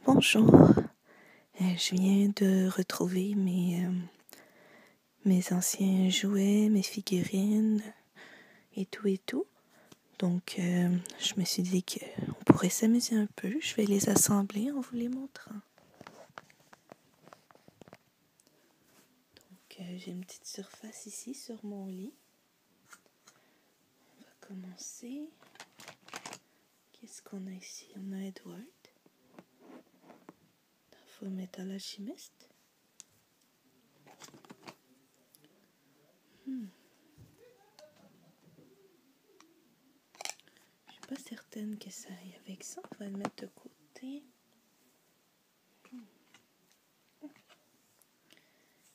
Bonjour, je viens de retrouver mes anciens jouets, mes figurines et tout. Donc, je me suis dit qu'on pourrait s'amuser un peu. Je vais les assembler en vous les montrant. Donc, j'ai une petite surface ici sur mon lit. On va commencer. Qu'est-ce qu'on a ici? On a Edward. Full Metal Alchemist. Je suis pas certaine que ça aille avec ça. On va le mettre de côté.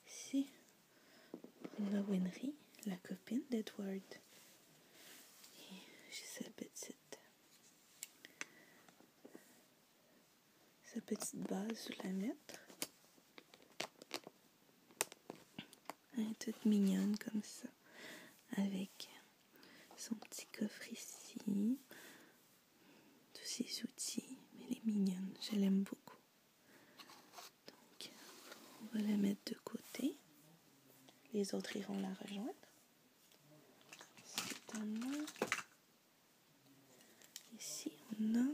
Ici, on a Winry, la copine d'Edward. J'ai sa petite base où la mettre. Elle est toute mignonne comme ça, avec son petit coffre ici, tous ses outils. Mais elle est mignonne, je l'aime beaucoup. Donc, on va la mettre de côté. Les autres iront la rejoindre. Ici, on a,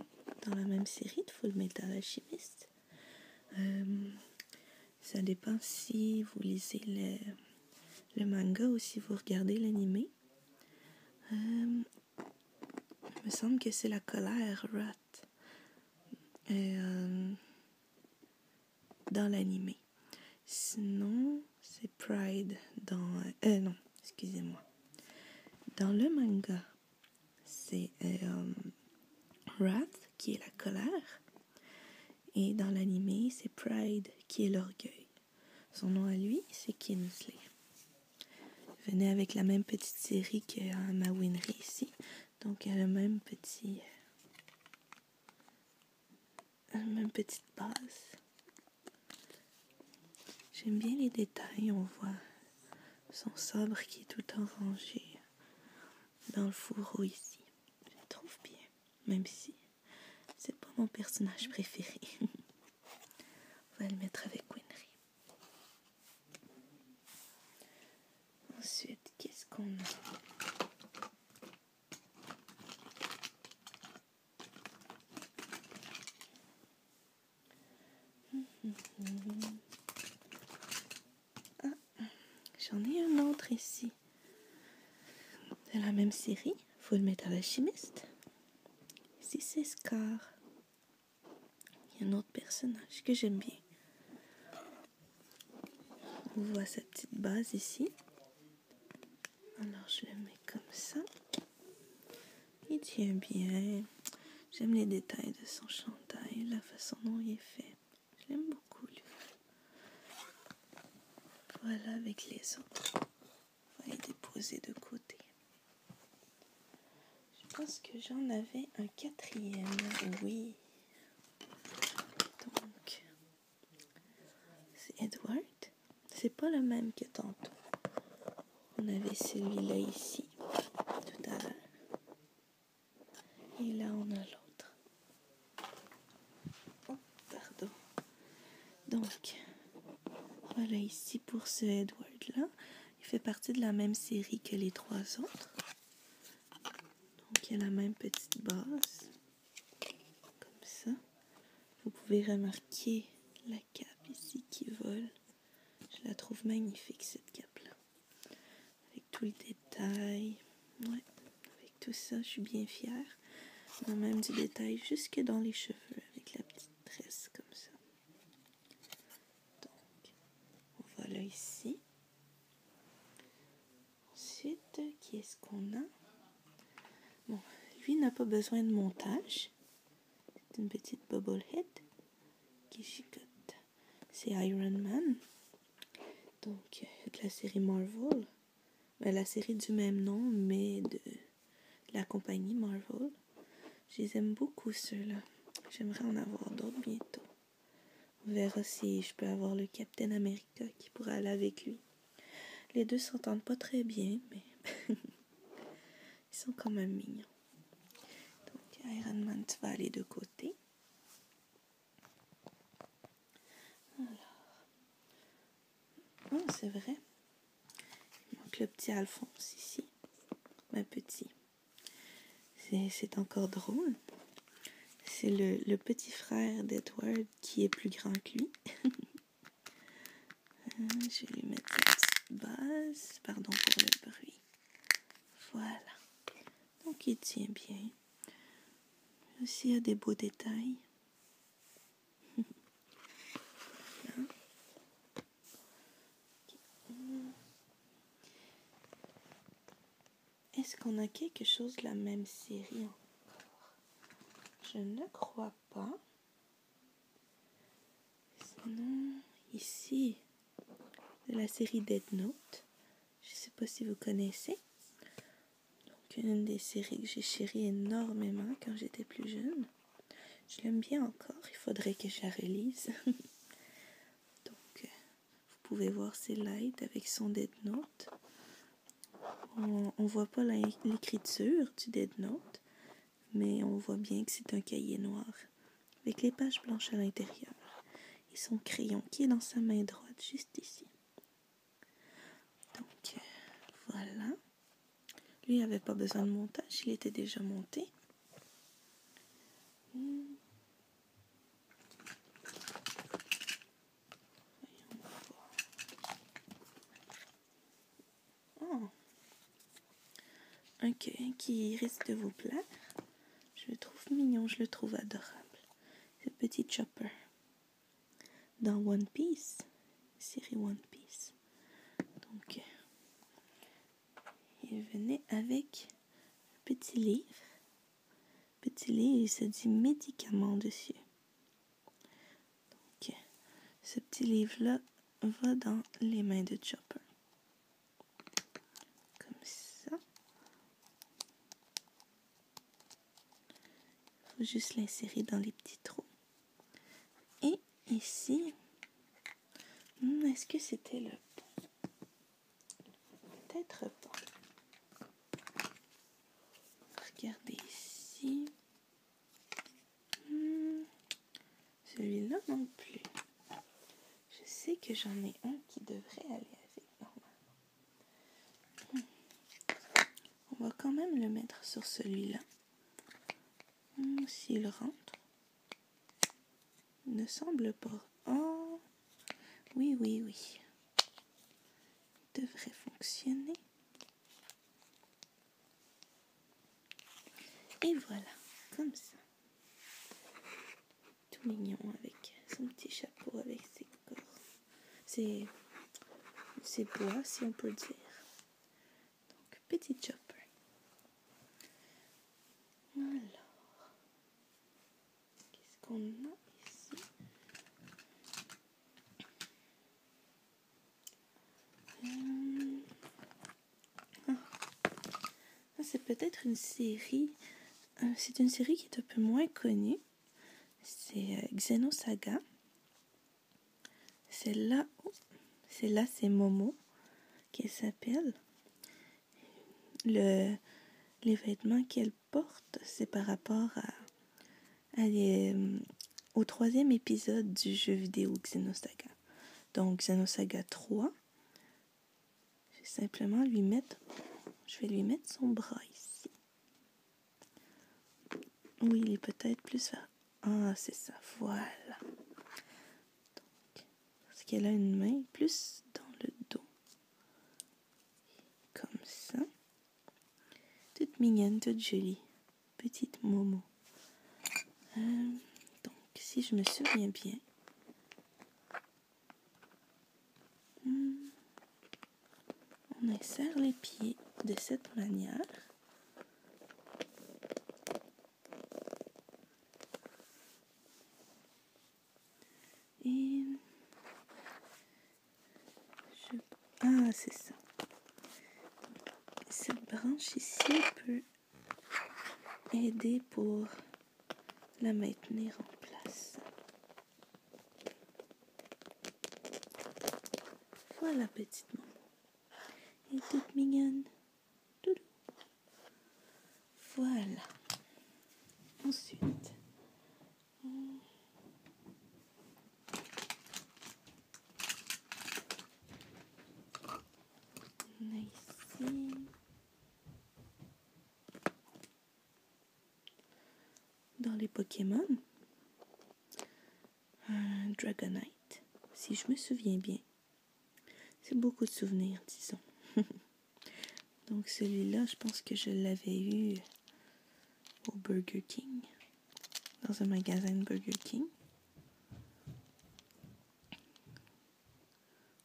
dans la même série de Full Metal Alchemist, ça dépend si vous lisez le manga ou si vous regardez l'anime. Il me semble que c'est la colère Wrath dans l'anime. Sinon, c'est Pride dans... non, excusez-moi. Dans le manga, c'est Wrath qui est la colère. Et dans l'anime, c'est Pride qui est l'orgueil. Son nom à lui, c'est Kingsley. Il venait avec la même petite série que ma Winry ici. Donc, elle a la même petite base. J'aime bien les détails. On voit son sabre qui est tout orangé dans le fourreau ici. Je le trouve bien, même si c'est pas mon personnage préféré. On va le mettre avec Winry. Ensuite, qu'est-ce qu'on a? J'en ai un autre ici. De la même série, Full Metal Alchemist. Ici, c'est Scar. Il y a un autre personnage que j'aime bien. On voit sa petite base ici. Alors, je le mets comme ça. Il tient bien. J'aime les détails de son chandail, la façon dont il est fait. Je l'aime beaucoup, lui. Voilà, avec les autres. On va les déposer de côté. Je pense que j'en avais un quatrième. Oui. Donc, c'est Edward. C'est pas le même que tantôt. On avait celui-là ici, tout à l'heure. Et là, on a l'autre. Oh, pardon. Donc, voilà ici pour ce Edward-là. Il fait partie de la même série que les trois autres. Donc, il y a la même petite base. Comme ça. Vous pouvez remarquer la cape ici qui vole. Je la trouve magnifique, cette cape-là. Avec tout le détail. Ouais, avec tout ça, je suis bien fière. On a même du détail jusque dans les cheveux, avec la petite tresse comme ça. Donc, voilà ici. Ensuite, qui est-ce qu'on a? Bon, lui n'a pas besoin de montage. C'est une petite bobblehead qui chicote. C'est Iron Man. Donc, de la série Marvel. La série du même nom, mais de la compagnie Marvel. Je les aime beaucoup, ceux-là. J'aimerais en avoir d'autres bientôt. On verra si je peux avoir le Captain America qui pourrait aller avec lui. Les deux s'entendent pas très bien, mais ils sont quand même mignons. Donc, Iron Man, tu vas aller de côté. c'est vrai. Il manque le petit Alphonse ici. Un petit. C'est encore drôle. C'est le petit frère d'Edward qui est plus grand que lui. Je vais lui mettre sa petite base. Pardon pour le bruit. Voilà. Donc, il tient bien. Aussi, il y a des beaux détails. Voilà. Est-ce qu'on a quelque chose de la même série encore? Je ne crois pas. Sinon, ici, de la série Death Note. Je ne sais pas si vous connaissez. Donc, une des séries que j'ai chérie énormément quand j'étais plus jeune. Je l'aime bien encore. Il faudrait que je la relise. Donc, vous pouvez voir c'est light avec son Death Note. On voit pas l'écriture du Death Note, mais on voit bien que c'est un cahier noir avec les pages blanches à l'intérieur et son crayon qui est dans sa main droite juste ici. Donc voilà. Lui, il n'avait pas besoin de montage, il était déjà monté. Oh. Ok, qui risque de vous plaire. Je le trouve mignon, je le trouve adorable. C'est le petit Chopper. Dans One Piece, série One Piece. Donc, il venait avec un petit livre. Petit livre, il se dit médicaments dessus. Donc, ce petit livre-là va dans les mains de Chopper. Comme ça. Il faut juste l'insérer dans les petits trous. Et ici, est-ce que c'était le bon? Peut-être pas. Regardez ici. Celui-là non plus. Je sais que j'en ai un qui devrait aller avec normalement. On va quand même le mettre sur celui-là. S'il rentre. Il ne semble pas. Oh, oui, oui, oui. Il devrait fonctionner. Et voilà, comme ça. Tout mignon avec son petit chapeau, avec ses corps. Ses bois, si on peut dire. Donc, petit Chopper. Alors, qu'est-ce qu'on a ici? C'est peut-être une série. C'est une série qui est un peu moins connue. C'est Xenosaga. Celle-là, c'est Momo qu'elle s'appelle. Les vêtements qu'elle porte, c'est par rapport au 3e épisode du jeu vidéo Xenosaga. Donc, Xenosaga 3, je vais simplement lui mettre son bras ici. Oui, il est peut-être plus vers... Ah, c'est ça, voilà. Donc, parce qu'elle a une main plus dans le dos. Comme ça. Toute mignonne, toute jolie. Petite Momo. Donc, si je me souviens bien, on insère les pieds de cette manière. Et ah, c'est ça. Cette branche ici peut aider pour la maintenir en place. Voilà, petite maman. Elle est toute mignonne. Doudou. Voilà. Ensuite, Pokémon. Un Dragonite, si je me souviens bien. C'est beaucoup de souvenirs, disons. Donc celui-là, je pense que je l'avais eu au Burger King, dans un magasin de Burger King.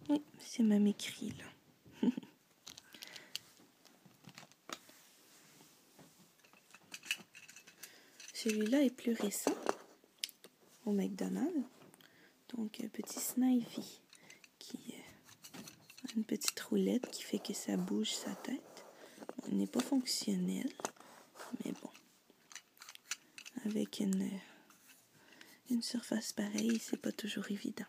Oui, c'est même écrit là. Celui-là est plus récent, au McDonald's. Donc, un petit Snivy qui a une petite roulette qui fait que ça bouge sa tête. Il n'est pas fonctionnel, mais bon. Avec une surface pareille, c'est pas toujours évident.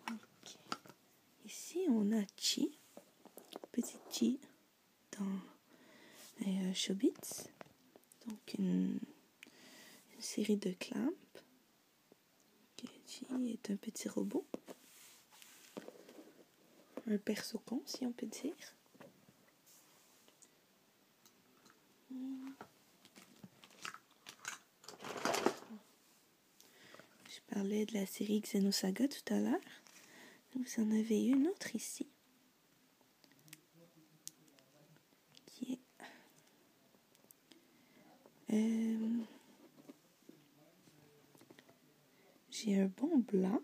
Okay. Ici, on a Chi, petit Chi, dans Chobits. Donc, une série de clamps. Chi est un petit robot. Un persocon, si on peut dire. Je parlais de la série Xenosaga tout à l'heure. Vous en avez une autre ici. Qui est... j'ai un bon blanc.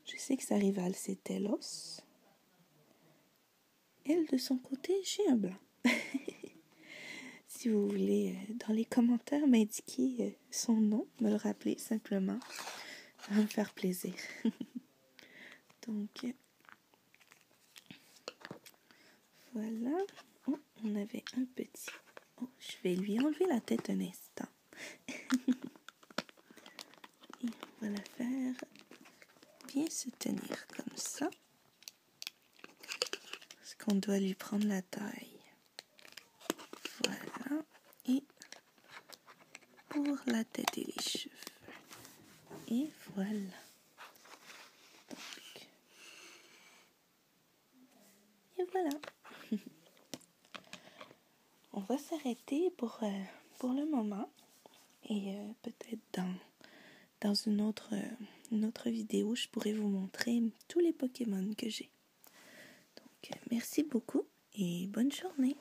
Je sais que sa rivale, c'est Telos. Elle, de son côté, j'ai un blanc. Si vous voulez, dans les commentaires, m'indiquer son nom, me le rappeler simplement, ça va me faire plaisir. Donc, voilà. Oh, on avait un petit. Oh, je vais lui enlever la tête un instant. Et on va la faire bien se tenir comme ça. Parce qu'on doit lui prendre la taille. Voilà. Et pour la tête et les cheveux. Et voilà. Donc. Et voilà. On va s'arrêter pour le moment. Et peut-être dans une autre vidéo, je pourrai vous montrer tous les Pokémon que j'ai. Donc, merci beaucoup et bonne journée.